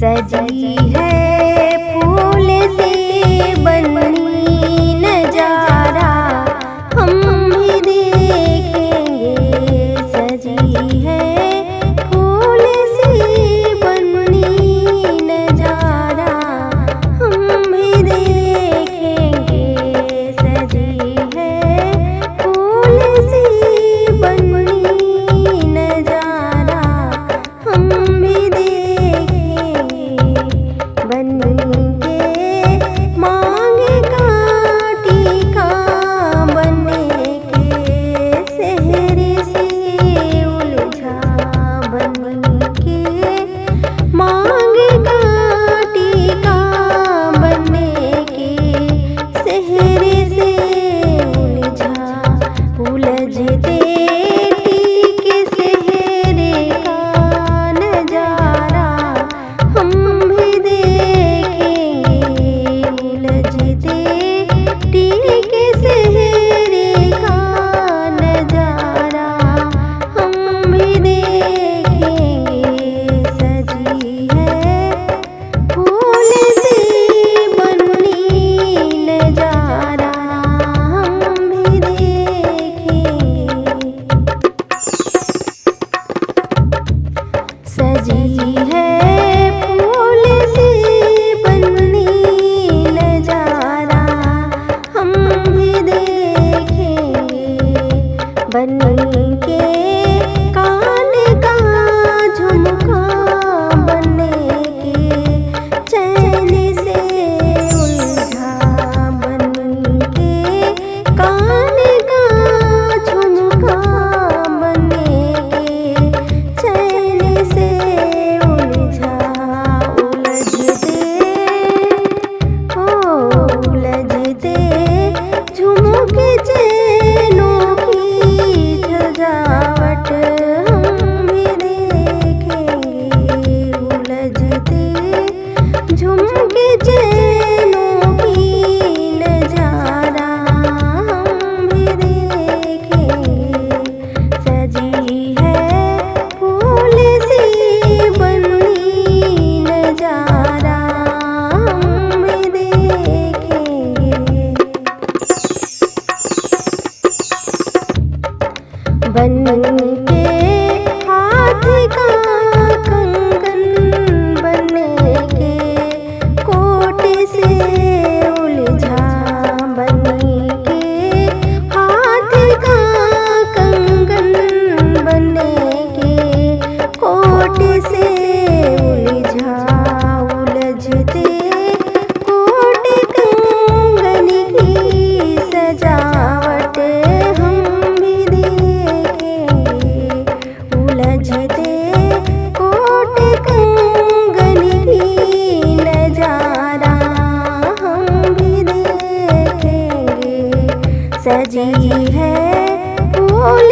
सजी है फूल से बनी नजारा हम भी देखेंगे। सजी है फूल से बनी नजारा हम भी देखेंगे। सजी है फूल से बनी नजारा हम भी देखेंगे। बन के मांगे का टीका बनने के सेहरे से उलझा। बन के मांगे का टीका बनने के सेहरे से उलझा। उलझते टीके सेहरे का नजारा हम भी देखेंगे। उलझते टीके सेहरे का नजारा हम भी देखेंगे। सजी है फूल से बनी नजारा हम भी देखेंगे। सजी है फूल से बनी नजारा हम भी देखेंगे। बन के कान का झुमका बनने के चैन से उलझा। बन के कान का झुमका बनने के चैन से उलझा। उलझते झुमके चैनों की सजावट हम भी देखेंगे। उलझते झुमके चैनों की नजारा हम भी देखेंगे। सजी है फूल से बनी नजारा हम भी देखेंगे। बन के हाथ का कंगन बनने के कोटे से उलझा। बन के हाथ का कंगन बनने के कोटे से उलझा। उलझते कोटे कंगन की सजावट हम भी देखेंगे। उलझते कोटे कंगन की नजारा हम भी देखेंगे। सजी है फूल